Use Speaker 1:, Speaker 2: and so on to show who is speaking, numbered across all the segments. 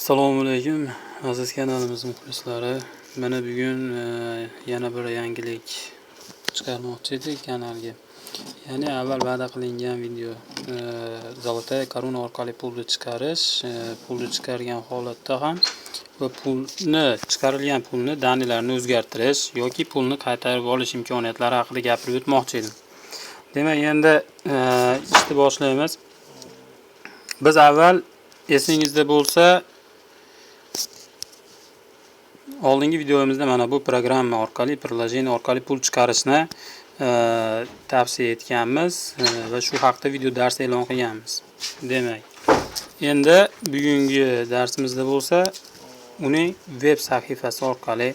Speaker 1: Assalomu alaykum aziz kanalimiz muxlislari. Mana bugun yana bir yangilik chiqarmoqchi edik kanalga. Ya'ni avval va'da qilingan video Zolotaya korona orqali pulni chiqarish, pulni chiqargan holatda ham va chiqarilgan pulni danilarni o'zgartirish yoki pulni qaytarib olish imkoniyatlari haqida gapirib o'tmoqchi edim. Demak, endi ishni boshlaymiz. Biz avval esingizda bo'lsa oldingi videomizda mana bu programma orqali, prilojen orqali pul chiqarishni tavsiya etganmiz va shu haqda video dars e'lon qilganmiz. Demak, endi bugungi darsimizda bo'lsa uning web sahifasi orqali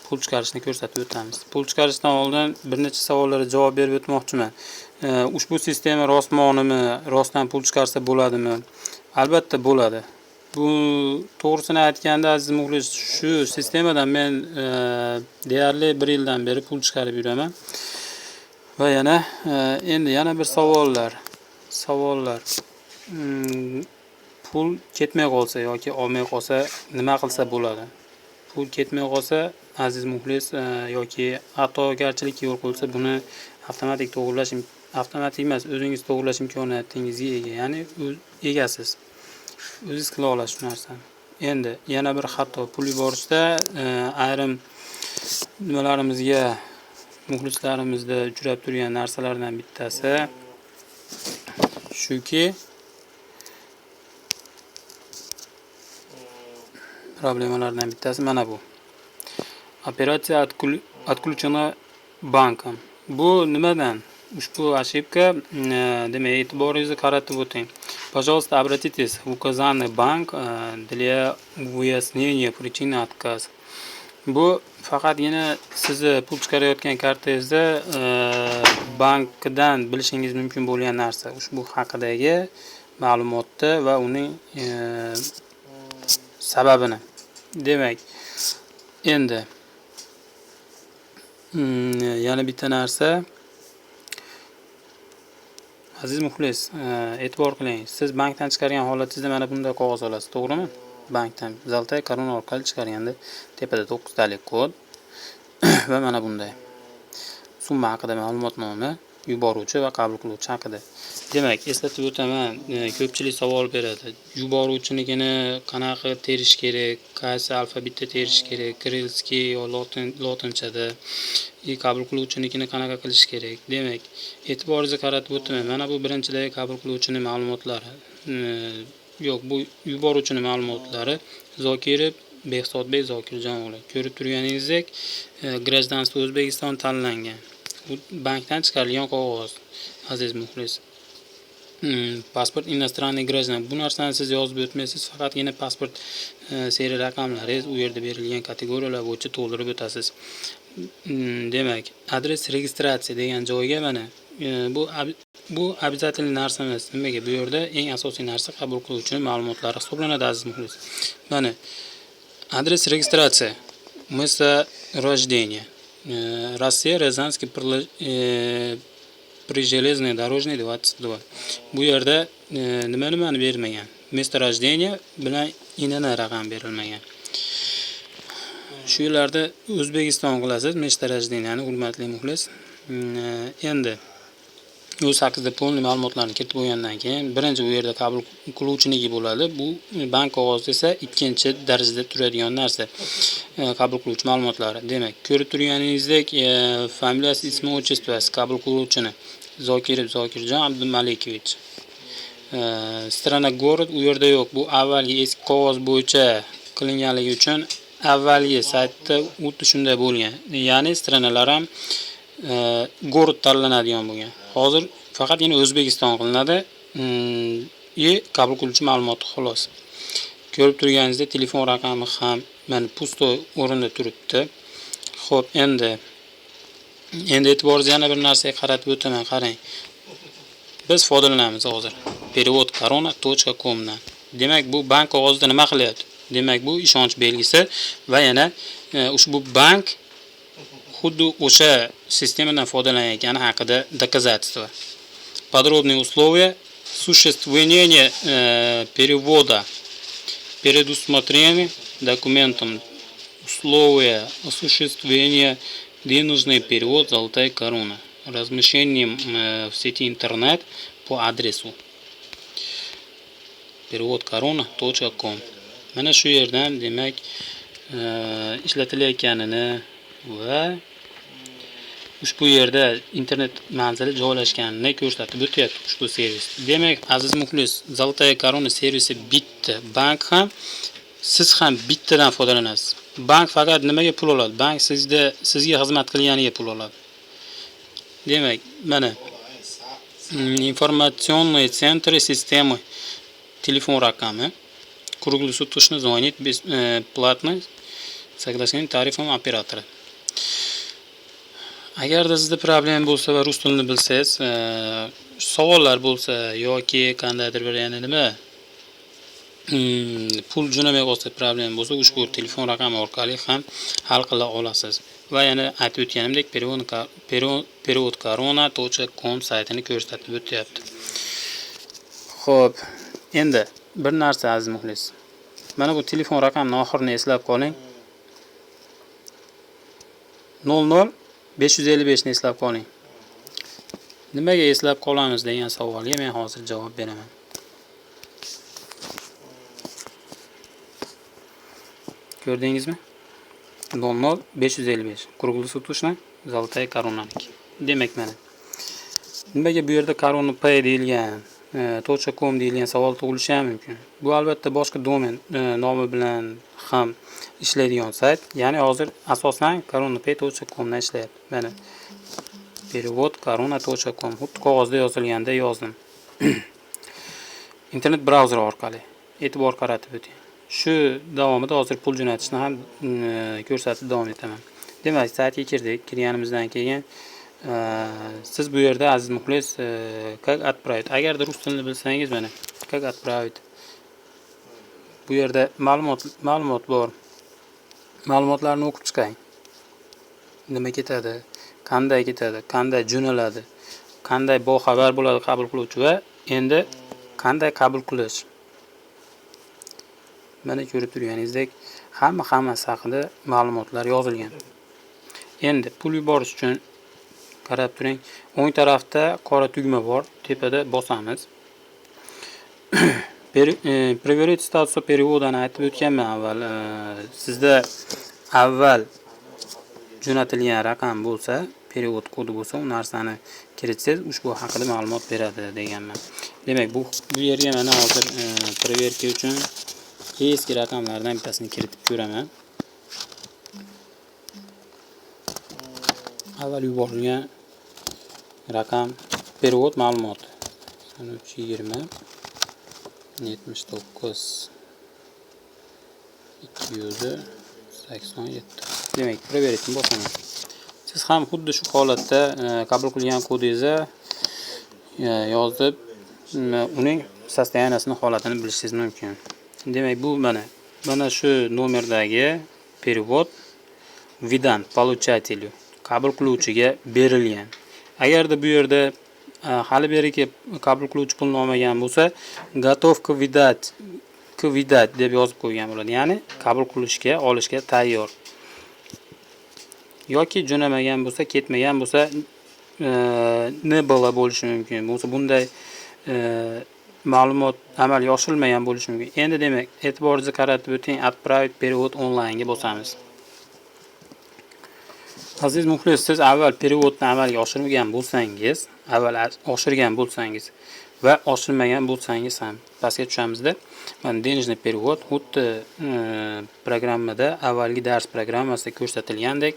Speaker 1: pul chiqarishni ko'rsatib o'tamiz. Pul chiqarishdan oldin bir necha savollarga javob berib o'tmoqchiman. Ushbu sistema rostmonimi, rostdan pul chiqarsa bo'ladimi? Albatta bo'ladi. Bu to'g'risini aytganda aziz muxlis, shu sistemadan men deyarli 1 yildan beri pul chiqarib yuraman. Va yana bir savollar. Pul ketmay qolsa yoki olmay qolsa nima qilsa bo'ladi? Pul ketmay qolsa aziz muxlis yoki xatogarchilikka yo'l qo'yilsa buni avtomatik emas, o'zingiz to'g'irlash imkoniyatingizga ega, ya'ni egasiz. O'zingiz qila olasiz shu narsani. Endi yana bir xato pul yuborishda ayrim nimalarimizga muxlislarimizda uchrab turgan narsalardan bittasi shuki, problemalardan bittasi mana bu. Operatsiya отключена bankом. Bu nimadan? Ushbu ошибка, demak, e'tiboringizni qaratib o'ting. Пожалуйста, обратитесь в указанный банк для выяснения причины отказа. Bu faqatgina sizni pul chiqarayotgan kartangizda bankdan bilishingiz mumkin bo'lgan narsa. Ushbu haqidagi ma'lumotni va uning sababini. Demak, endi yana bitta narsa. Aziz muxlis, e'tibor qiling. Siz bankdan chiqargan holatingizda mana bunday qog'oz olasiz, to'g'rimi? Bankdan Zolotaya korona orqali chiqarganda tepada 9 talik kod va mana bunday summa haqida ma'lumotnoma, yuboruvchi va qabul qiluvchi haqida. Demak, eslatib o'taman, ko'pchilik savol beradi. Yuboruvchinikini qanaqa terish kerak, qaysi alfabetda terish kerak, kirilskiy yo lotinchada, qabul qiluvchinikini qanaqa qilish kerak. Demak, e'tiboringizni qaratib o'taman. Mana bu birinchidagi qabul qiluvchining ma'lumotlari. Yo'q, bu yuboruvchining ma'lumotlari. Zokirov Behzodbek Zokirjon o'g'li. Ko'rib turganingizdek, гражданство O'zbekiston tanlangan. Bu bankdan chiqarilgan qog'oz, aziz muxlis. Pasport иностранный граждан. Bu narsani siz yozib o'tmaysiz, faqatgina pasport serial raqamlaringiz u yerda berilgan kategoriyalar bo'yicha to'ldirib o'tasiz. Demak, adres registratsiya degan joyga mana bu обязательный narsa emas. Nimaga? Bu yerda eng asosiy narsa qabul qiluvchining ma'lumotlari hisoblanadi aziz muxlis. Mana adres registratsiya. Место рождения. Rossiya, Rязанский Прижелезный дорожный 22. Bu yerda nimani bermagan. Место рождения bilan INN raqam berilmagan. Shu yerlarda O'zbekiston qilasiz, место рождениeni, hurmatli muxlis. Endi o'z haqida to'liq ma'lumotlarni kiritib qo'ygandan keyin birinchi u yerda qabul qiluvchiniki bo'ladi. Bu bank qog'ozi esa ikkinchi darajada turadigan narsa. Qabul qiluvchi ma'lumotlari. Demak, ko'rib turganingizdek, familiyasi, ismi, отчествоsi qabul qiluvchini Zokirov Zokirjon Abdumalikovich. Strana город u yerda yo'q. Bu avvalgi eski qog'oz bo'yicha qilinganligi uchun avvalgi saytda xuddi shunday bo'lgan. Ya'ni stranalar ham город tanlanadigan bo'lgan. Hozir faqatgina O'zbekiston qilinadi. Qabul qiluvchi ma'lumoti xolos. Ko'rib turganingizdek, telefon raqami ham mana pusto o'rinda turibdi. Xo'p, endi e'tiboringizni yana bir narsaga qaratib o'taman, qarang. Biz foydalanamiz hozir перевод.corona.com dan. Demak, bu bank qog'ozida nima qilyapti? Demak, bu ishonch belgisi va yana ushbu bank xuddi o'sha sistemadan foydalanayotgani haqida доказательство. Подробные условия существования перевода Перед усмотрением документом условия осуществления денежный перевод «Золотая корона». Размещением в сети интернет по адресу переводkorona.com. Mana shu yerdan demak ishlatilayotganini va ushbu yerda internet manzili joylashganini ko'rsatib o'tyapti ushbu servis. Demak, aziz muxlis, Zolotaya korona servisi bitta, bank ham siz ham bittadan foydalanasiz. Bank faqat nimaga pul oladi? Bank sizga xizmat qilganiga pul oladi. Demak, mana информационные центры системы telefon raqami круглосуточно звонит бесплатно соглашение tarifом operatori. Agarda sizda problem bo'lsa va rus tilini bilsangiz, savollar bo'lsa yoki qandaydir bir yana nima pul jo'namay qolsa problem bo'lsa, ushbu telefon raqami orqali ham hal qila olasiz. Va yana aytib o'tganimdek, переводkorona.com saytini ko'rsatib o'tyapti. Xo'p, endi bir narsa aziz muxlis. Mana bu telefon raqamini oxirini eslab qoling. 00555 ni eslab qoling. Nimaga eslab qolamiz degan savolga men hozir javob beraman. Ko'rdingizmi? 00555 круглосуточно Zolotaya koronaniki. Demak mana. Nimaga bu yerda korona pay deyilgan, .com deyilgan savol tug'ilishi ham mumkin. Bu albatta boshqa domen nomi bilan ham ishlaydigan sayt. Ya'ni hozir asosan koronapay.com dan ishlayapti. Mana переводkorona.com xuddi qog'ozda yozilganda yozdim. Internet brauzeri orqali e'tibor qaratib o'ting. Shu davomida hozir pul jo'natishni ham ko'rsatib davom etaman. Demak, saytga kirdik. Kirganimizdan keyin siz bu yerda aziz muxlis как отправить. Agarda rus tilini bilsangiz mana как отправить. Bu yerda ma'lumot bor. Ma'lumotlarni o'qib chiqing. Nima ketadi, qanday ketadi, qanday jo'naladi, qanday boxabar bo'ladi qabul qiluvchi va endi qanday qabul qilish. Mana ko'rib turganingizdek, hammasi haqida ma'lumotlar yozilgan. Endi pul yuborish uchun qarab turing. O'ng tarafda qora tugma bor, tepada bosamiz. Проверить status переводani aytib o'tganman avval. Sizda avval jo'natilgan raqam bo'lsa, перевод kodi bo'lsa, u narsani kiritsangiz ushbu haqida ma'lumot beradi deganman. Demak, bu yerga mana hozir проверка uchun eski raqamlardan bittasini kiritib ko'raman. Avval yuborilgan raqam перевод ma'lumot 320 79 287. Demak, проверить bosaman. Siz ham xuddi shu holatda qabul qilgan kodingizni yozib, uning состояниесini holatini bilishingiz mumkin. Demak, bu mana shu nomerdagi перевод видан получателю, qabul qiluvchiga berilgan. Agarda bu yerda hali beriga qabul qiluvchi pulni olmagan bo'lsa, готов к видать deb yozib qo'ygan bo'ladi. Ya'ni qabul qilishga, olishga tayyor. Yoki jo'namagan bo'lsa, ketmagan bo'lsa, ne bola bo'lishi mumkin. Bo'lsa bunday ma'lumot amalga oshirilmagan bo'lishi mumkin. Endi demak, e'tiboringizni qaratib o'ting, отправить перевод onlayn ga bosamiz. Aziz muxlis, siz avval переводni amalga oshirmagan bo'lsangiz, va oshirmagan bo'lsangiz ham pastga tushamizda. Mana денежный перевод xuddi programmada avvalgi dars programmasida ko'rsatilgandek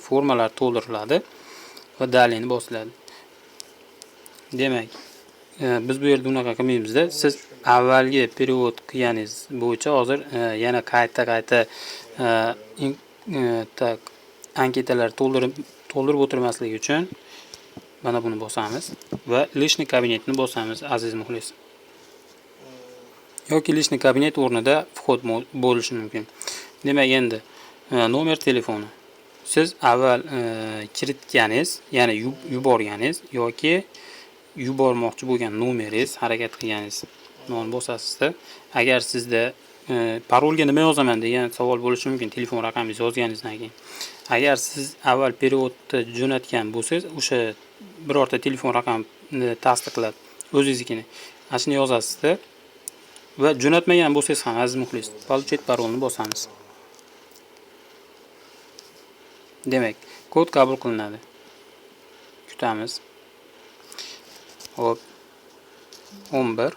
Speaker 1: formalar to'ldiriladi va dalini bosiladi. Demak, biz bu yerda unaqa qilmaymizda. Siz avvalgi перевод qilganingiz bo'yicha hozir yana qayta anketalar to'ldirib o'tirmaslik uchun mana buni bosamiz va lishniy kabinetni bosamiz aziz muxlis. Yoki lishniy kabinet o'rnida vxod bo'lishi mumkin. Demak, endi nomer telefoni. Siz avval kiritganingiz, ya'ni yuborganingiz yoki yubormoqchi bo'lgan nomeringiz, harakat qilganingiz non bosasizda. Agar sizda parolga nima yozaman degan savol bo'lishi mumkin telefon raqamingizni yozganingizdan keyin. Agar siz avval periodni jo'natgan bo'lsangiz, o'sha birorta telefon raqamini tasdiqlab o'zingiznikini ana shuni yozasizda va jo'natmagan bo'lsangiz ham aziz muxlis, получить parolni bosamiz. Demak, kod qabul qilinadi. Kutamiz. Hop. 11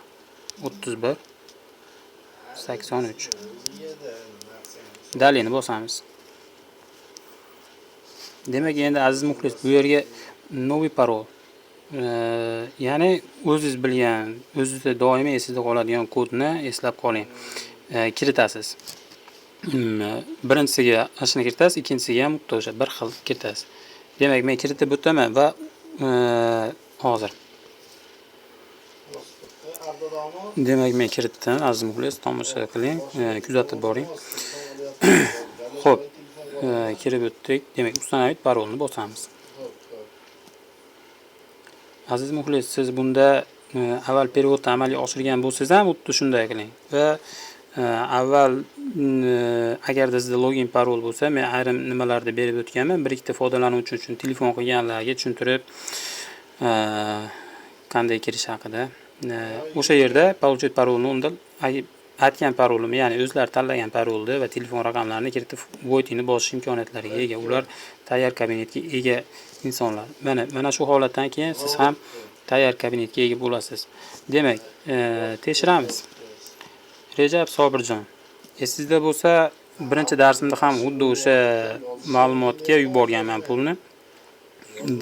Speaker 1: 31 83. Dalini bosamiz. Demak, endi aziz muxlis, bu yerga novi parol, ya'ni o'zingiz bilgan, o'zingizda doimiy esingizda qoladigan kodni eslab qoling. Kiritasiz. Birinchisiga ashuni kiritasiz, ikkinchisiga ham o'sha bir xil kiritasiz. Demak, men kiritib o'taman va hozir. Demak, men kiritdim, aziz muxlis, tomosha qiling, kuzatib boring. Xo'p, kirib o'tdik. Demak, ustanavit parolni bosamiz. Aziz muxlis, siz bunda avval periodni amalga oshirgan bo'lsangiz ham xuddi shunday qiling va avval agarda sizda login parol bo'lsa, men ayrim nimalarni berib o'tganman. Bir ikkita foydalanuvchi uchun telefon qilganlarga tushuntirib qanday kirish haqida. O'sha yerda получить parolni unda aytgan parolim, ya'ni o'zlari tanlagan parolni va telefon raqamlarini kiritib voidini bosish imkoniyatlariga ega. Ular tayyor kabinetga ega insonlar. Mana shu holatdan keyin siz ham tayyor kabinetga ega bo'lasiz. Demak, tekshiramiz. Rejab Sobirjon. Esingizda bo'lsa, birinchi darsimda ham xuddi o'sha ma'lumotga yuborganman pulni.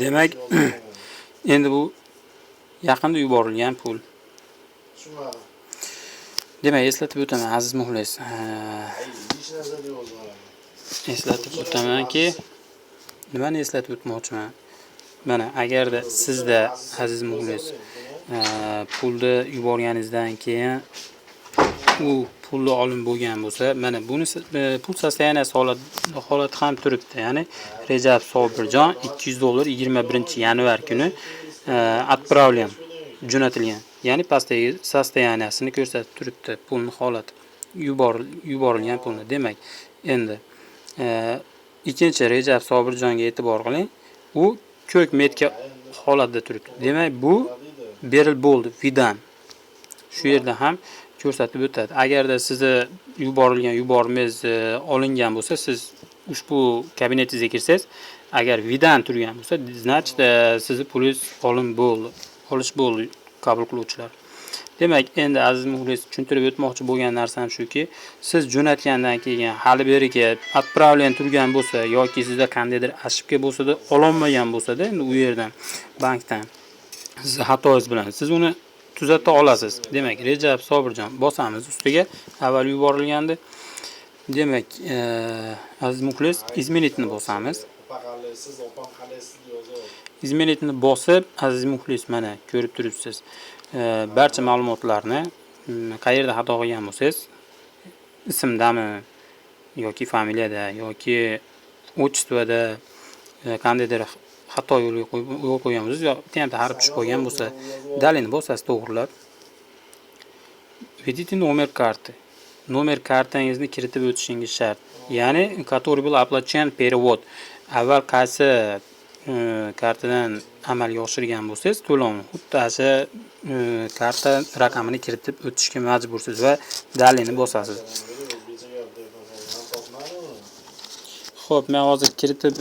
Speaker 1: Demak, endi bu yaqinda yuborilgan pul. Demak, eslatib o'taman aziz muxlis. Eslatib o'tamanki, nimani eslatib o'tmoqchiman? Mana agarda sizda aziz muxlis pulni yuborganingizdan keyin u pulni olib bo'lgan bo'lsa, mana buni pul sostoyaniyasi holati ham turibdi. Ya'ni Rejab Sobirjon $200 21-yanvar kuni отправлен, jo'natilgan. Ya'ni pastdagi sostoyaniyasini ko'rsatib turibdi, pulni holati, yuborilgan pulni. Demak, endi ikkinchi Rejab Sobirjonga e'tibor qiling. U ko'k metka holatda turibdi. Demak, bu berilib bo'ldi, vidan. Shu yerda ham ko'rsatib o'tadi. Agarda sizni yubormangiz olingan bo'lsa, siz ushbu kabinetingizga kirsangiz, agar vidan turgan bo'lsa, значит, sizni pulingiz olish bo'ldi qabul qiluvchilar. Demak, endi aziz muxlis, tushuntirib o'tmoqchi bo'lgan narsam shuki, siz jo'natgandan keyin hali beriga отправлен turgan bo'lsa yoki sizda qandaydir ошибка bo'lsa-da, ololmagan bo'lsa-da, endi u yerdan bankdan siz xatoingiz bilan siz uni tuzata olasiz. Demak, Rejab Sobirjon bosamiz ustiga, avval yuborilgandi. Demak, aziz muxlis, izmenitni bosamiz. Izmenitni bosib, aziz muxlis, mana ko'rib turibsiz. Barcha ma'lumotlarni qayerda xato qilgan bo'lsangiz, ismdami yoki familiyada yoki otchествоda qandaydir xato yo'l qo'ygan bo'lsangiz yoki ham harf tushib qolgan bo'lsa, dalini bosasiz to'g'rilab. Введите номер карты. Nomer kartangizni kiritib o'tishingiz shart. Ya'ni, который был оплачен перевод. Avval qaysi kartadan amalga oshirgan bo'lsangiz, to'lovni xuddi o'sha karta raqamini kiritib o'tishga majbursiz va dalini bosasiz. Xo'p, men hozir kiritib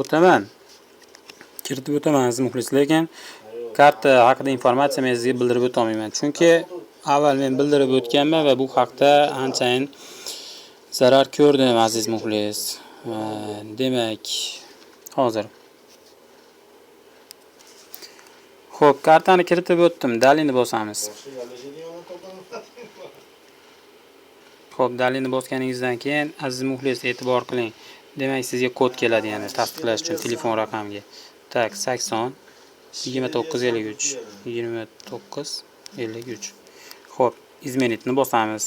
Speaker 1: o'taman. Aziz muxlis, lekin karta haqida informatsiya men sizga bildirib o'tolmayman. Chunki avval men bildirib o'tganman va bu haqda anchayin zarar ko'rdim aziz muxlis. Demak, hozir. Xo'p, kartani kiritib o'tdim, dalini bosamiz. Xo'p, dalini bosganingizdan keyin aziz muxlis e'tibor qiling. Demak, sizga kod keladi, ya'ni tasdiqlash uchun telefon raqamiga. Tak 80 2953 2953. Xo'p, izmenitni bosamiz.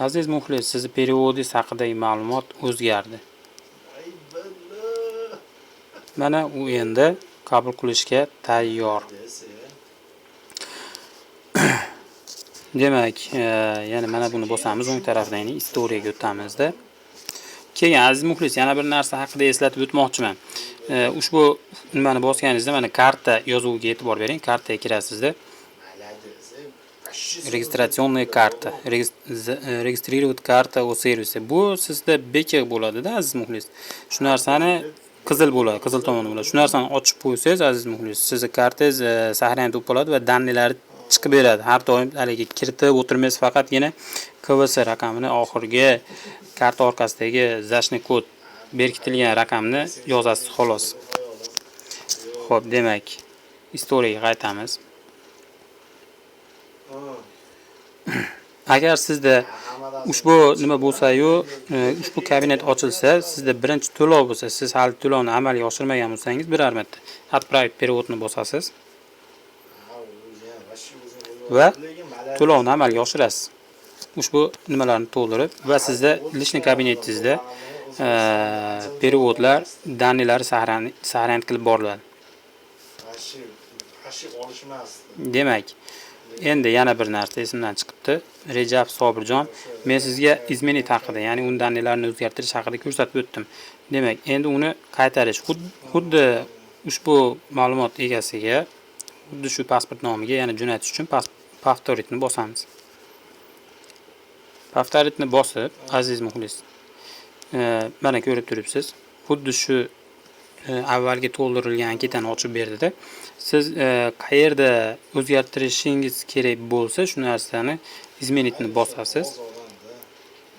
Speaker 1: Aziz muxlis, siz periodingiz haqidagi ma'lumot o'zgardi. Mana u endi qabul qilishga tayyor. Demak, yana mana buni bosamiz, o'ng tarafdan ya'ni istoriyaga o'tamizda. Keyin aziz muxlis, yana bir narsa haqida eslatib o'tmoqchiman. Ushbu nimani bosganingizda mana karta yozuviga e'tibor bering. Kartaga kirasizda. Registratsionniy karta, registrировать karta o servisi. Bu sizda bekor bo'ladi-da aziz muxlis. Shu narsani qizil bo'ladi, qizil tomoni bo'ladi. Shu narsani ochib qo'ysangiz aziz muxlis, sizning kartangiz saqlanib qoladi va danlilari chiqib beradi. Har doim haliga kiritib o'tirmaysiz, faqatgina KVS raqamini oxirgi karta orqasidagi zashni kod berkitilgan raqamni yozasiz xolos. Xo'p, demak, istoriyaga qaytamiz. Agar sizda ushbu nima bo'lsa-yu, ushbu kabinet ochilsa, sizda birinchi to'lov bo'lsa, siz hali to'lovni amalga oshirmagan bo'lsangiz, bir marta отправить переводni bosasiz va to'lovni amalga oshirasiz. Ushbu nimalarni to'ldirib va sizda lishni kabinetingizda переводlar danlilari saqlanib qilib boriladi. Demak, endi yana bir narsa esimdan chiqibdi. Rejab Sobirjon, men sizga izmenit haqida, ya'ni uni danlilarini o'zgartirish haqida ko'rsatib o'tdim. Demak, endi uni qaytarish xuddi ushbu ma'lumot egasiga, xuddi shu pasport nomiga yana jo'natish uchun повторitni bosamiz. Повторitni bosib, aziz muxlis, mana ko'rib turibsiz. Xuddi shu avvalgi to'ldirilgan anketani ochib berdida. Siz qayerda o'zgartirishingiz kerak bo'lsa, shu narsani izmenitni bosasiz.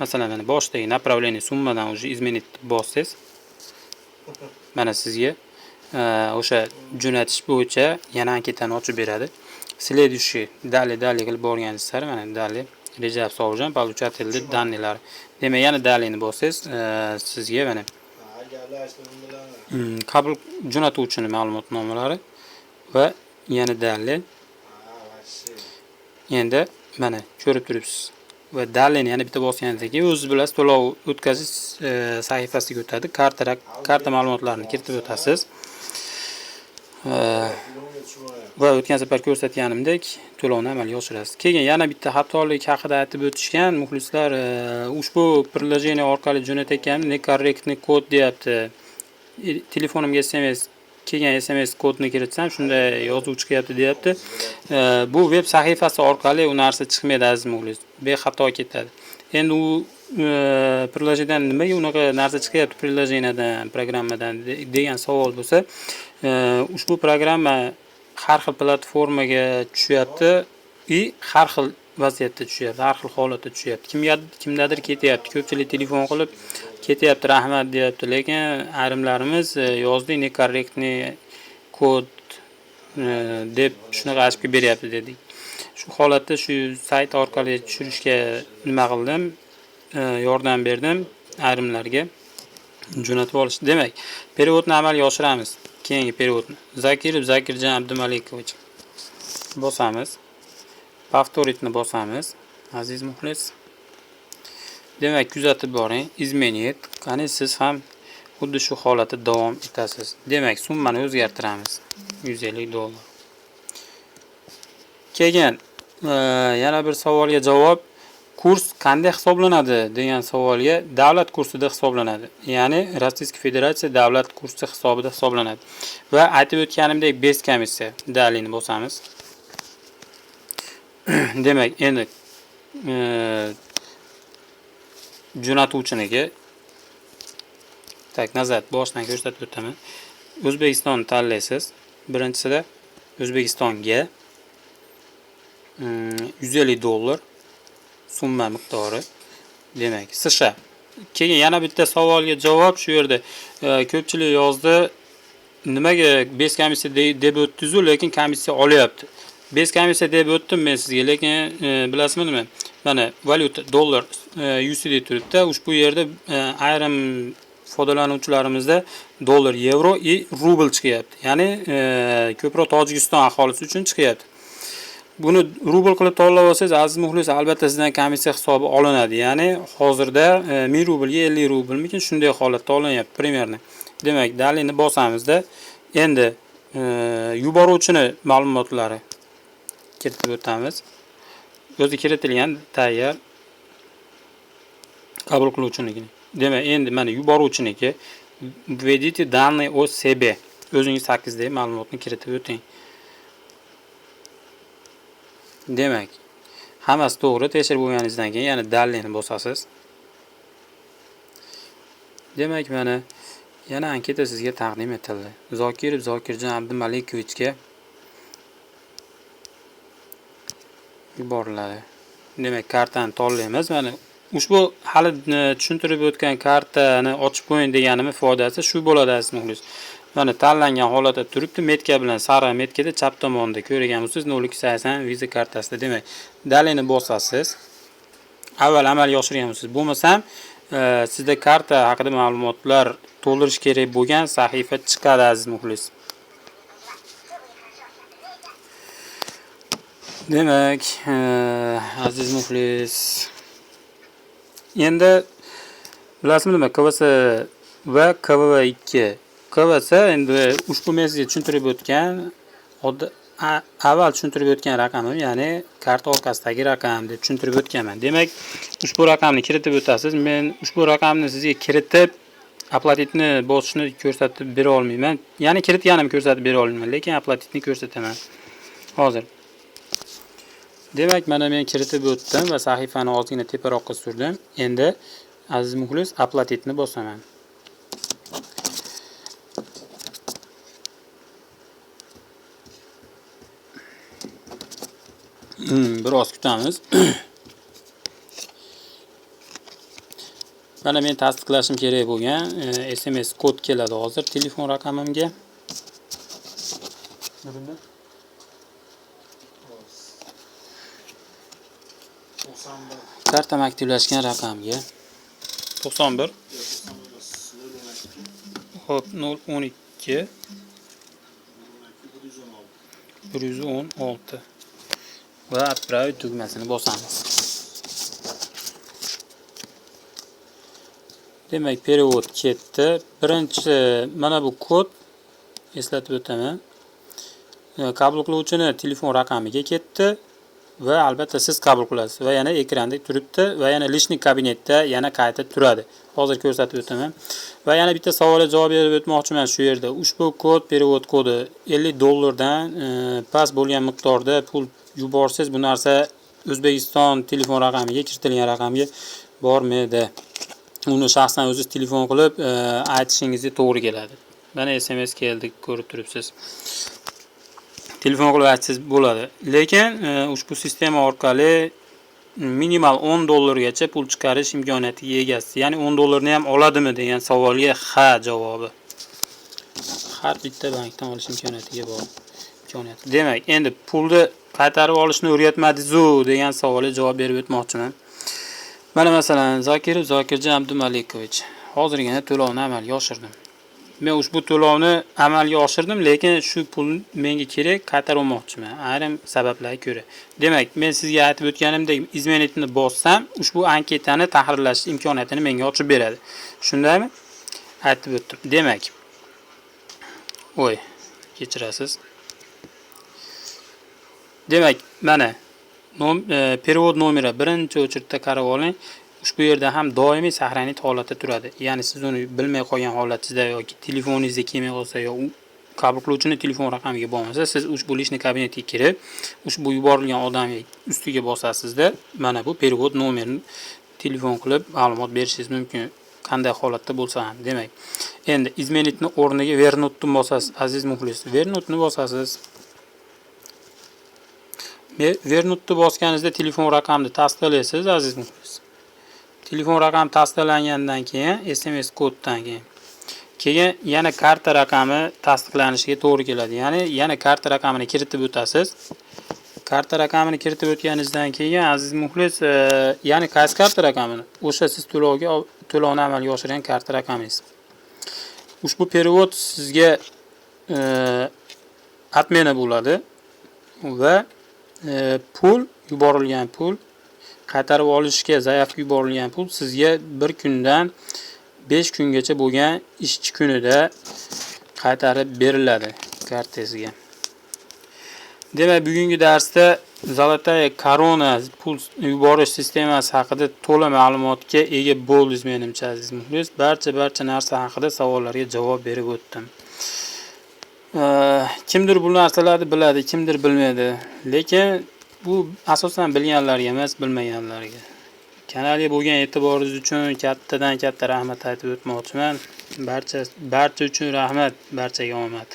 Speaker 1: Masalan, mana boshdagi направление summadan уже izmenitni bossangiz, mana sizga o'sha jo'natish bo'yicha yana anketani ochib beradi. Следующий dalli qilib borganingiz sari mana dalli Rejab Sobirjon получатель danlilar. Demak, yana dallini bossangiz, sizga mana qabul jo'natuvchining ma'lumotnomalari va yana dalli. Endi mana ko'rib turibsiz. Va dallini yana bitta bosganingizdan keyin o'zingiz bilasiz, to'lov o'tkazish sahifasiga o'tadi. Karta ma'lumotlarini kiritib o'tasiz. Va o'tgan safar ko'rsatganimdek to'lovni amalga oshirasiz. Keyin yana bitta xatolik haqida aytib o'tishgan muxlislar, ushbu приложение orqali jo'natayotganim nekorrektniy kod deyapti. Telefonimga SMS kelgan SMS kodni kiritsam, shunda yozuv chiqyapti deyapti. Bu web sahifasi orqali u narsa chiqmaydi aziz muxlis. Bexato ketadi. Endi u приложениеdan nimaga unaqa narsa chiqyapti приложениеdan, programmadan degan savol bo'lsa, ushbu programma har xil platformaga tushyapti va har xil vaziyatda tushyapti, har xil holatda tushyapti. Kimdadir ketyapti, ko'pchilik telefon qilib ketyapti, rahmat deyapti, lekin ayrimlarimiz yozdik nekorrektniy kod deb shunaqa ochib beryapti dedik. Shu holatda shu sayt orqali tushirishga nima qildim? Yordam berdim ayrimlarga jo'natib olish. Demak, переводni amalga oshiramiz. Keyingi переводni Zakirjon Abdumalikovich bosamiz. Повторitni bosamiz. Aziz muxlis, demak, kuzatib boring. Izmenit. Qani siz ham xuddi shu holatda davom etasiz. Demak, summani o'zgartiramiz. $150. Keyin yana bir savolga javob. Kurs qanday hisoblanadi degan savolga davlat kursida hisoblanadi. Ya'ni Rossiya Federatsiya davlat kursi hisobida hisoblanadi. Va aytib o'tganimdek bez komissiya dalini bosamiz. Demak, endi jo'natuvchiniga nazar boshdan ko'rsatib o'taman. O'zbekistonni tanlaysiz. Birinchisida O'zbekistonga $150 summa miqdori. Demak, США. Keyin yana bitta savolga javob shu yerda ko'pchilik yozdi, nimaga bez komissiya deb o'tdingiz, lekin komissiya olyapti. Bez komissiya deb o'tdim men sizga, lekin bilasizmi nima? Mana valyuta dollar USD turibdi. Ushbu yerda ayrim foydalanuvchilarimizda dollar, yevro va rubl chiqyapti. Ya'ni ko'proq Tojikiston aholisi uchun chiqyapti. Buni rubl qilib tanlab olsangiz, aziz muxlis, albatta sizdan komissiya hisobi olinadi. Ya'ni hozirda 1000 rublga 50 rublmikin shunday holatda olinyapti примерно. Demak, dalini bosamizda endi yuboruvchini ma'lumotlari kiritib o'tamiz. o'zi kiritilgan tayyor qabul qiluvchiniki. Demak, endi mana yuboruvchiniki введите данные о себе. O'zingiz 8 dagi ma'lumotni kiritib o'ting. Demak, hammasi to'g'ri tekshirib bo'lganingizdan keyin yana dalilni bosasiz. Demak, mana yana anketa sizga taqdim etildi. Zokirov Zokirjon Abdumalikovичga yuboriladi. Demak, kartani tanlaymiz. Mana ushbu hali tushuntirib o'tgan kartani ochib qo'ying deganimi foydasi shu bo'ladi aziz muxlis. Mana tanlangan holatda turibdi, metka bilan sariq metkada chap tomonda ko'rgan bo'lsangiz 0280 viza kartasida. Demak, dalilni bosasiz. Avval amalga oshirgan bo'lsangiz, bo'lmasam sizda karta haqida ma'lumotlar to'ldirish kerak bo'lgan sahifa chiqadi aziz muxlis. Demak, aziz muxlis, endi bilasizmi nima? KVS va KVV2. KVS endi ushbu men sizga tushuntirib o'tgan, avval tushuntirib o'tgan raqamim, ya'ni karta orqasidagi raqam deb tushuntirib o'tganman. Demak, ushbu raqamni kiritib o'tasiz. Men ushbu raqamni sizga kiritib aplatitni bosishni ko'rsatib bera olmayman. Ya'ni kiritganimni ko'rsatib bera olmayman, lekin aplatitni ko'rsataman. Hozir. Demak, mana men kiritib o'tdim va sahifani ozgina teparoqqa surdim. Endi aziz muxlis, aplatitni bosaman. Biroz kutamiz. Mana men tasdiqlashim kerak bo'lgan SMS kod keladi hozir telefon raqamimga. Kartam aktivlashgan raqamga 91 hop 012 116 va отправить tugmasini bosamiz. Demak, perevod ketdi. Birinchi mana bu kod eslatib o'taman. Qabul qiluvchini telefon raqamiga ketdi va albatta siz qabul qilasiz va yana ekranda turibdi va yana lishniy kabinetda yana qayta turadi. Hozir ko'rsatib o'taman. Va yana bitta savolga javob berib o'tmoqchiman shu yerda. Ushbu kod perevod kodi $50 past bo'lgan miqdorda pul yuborsangiz, bu narsa O'zbekiston telefon raqamiga kiritilgan raqamga bormaydi. Uni shaxsan o'zingiz telefon qilib aytishingizga to'g'ri keladi. Mana SMS keldi, ko'rib turibsiz. Telefon qilib aytsangiz bo'ladi. Lekin ushbu sistema orqali minimal $10 gacha pul chiqarish imkoniyatiga egasiz. Ya'ni $10 ni ham oladimi degan savolga ha javobi. Har bitta bankdan olish imkoniyatiga bor. Demak, endi pulni qaytarib olishni o'rgatmadingiz-ku degan savolga javob berib o'tmoqchiman. Mana masalan, Zokirov Zokirjon Abdumalikovich hozirgina to'lovni amalga oshirdim. Men ushbu to'lovni amalga oshirdim, lekin shu pul menga kerak, qaytarib olmoqchiman ayrim sabablarga ko'ra. Demak, men sizga aytib o'tganimdek izmenitni bossam, ushbu anketani tahrirlash imkoniyatini menga ochib beradi. Shundaymi? Aytib o'tdim. Demak, kechirasiz. Demak, mana perevod nomeri birinchi o'chirtda qarab oling. Ushbu yerda ham doimiy saqlanib holatda turadi. Ya'ni siz uni bilmay qolgan holatingizda yoki telefoningizga kelmay qolsa yoki qabul qiluvchining telefon raqamiga bo'lmasa, siz ushbu lishniy kabinetga kirib, ushbu yuborilgan odamga ustiga bosasizda, mana bu perevod nomerini telefon qilib ma'lumot berishingiz mumkin. Qanday holatda bo'lsa ham. Demak, endi izmenitni o'rniga vernutni bosasiz, aziz muxlis. Vernutni bosasiz. Vernutni bosganingizda telefon raqamni tasdiqlaysiz, aziz muxlis. Telefon raqami tasdiqlangandan keyin SMS koddan keyin yana karta raqami tasdiqlanishiga to'g'ri keladi. Ya'ni yana karta raqamini kiritib o'tasiz. Karta raqamini kiritib o'tganingizdan keyin aziz muxlis, ya'ni qaysi karta raqamini? O'sha siz to'lovni amalga oshirgan karta raqamingiz. Ushbu perevod sizga atmeni bo'ladi va pul yuborilgan pul qaytarib olishga zaявка yuborilgan pul sizga 1 kundan 5 kungacha bo'lgan ishchi kunida qaytarib beriladi kartangizga. Demak, bugungi darsda Zolotaya Korona pul yuborish sistemasi haqida to'la ma'lumotga ega bo'ldingiz menimcha aziz muxlis. Barcha narsa haqida savollarga javob berib o'tdim. Kimdir bu narsalarni biladi, kimdir bilmaydi. Lekin bu asosan bilganlarga emas, bilmaganlarga. Kanalga bo'lgan e'tiboringiz uchun katta rahmat aytib o'tmoqchiman. Barcha uchun rahmat, barchaga omad.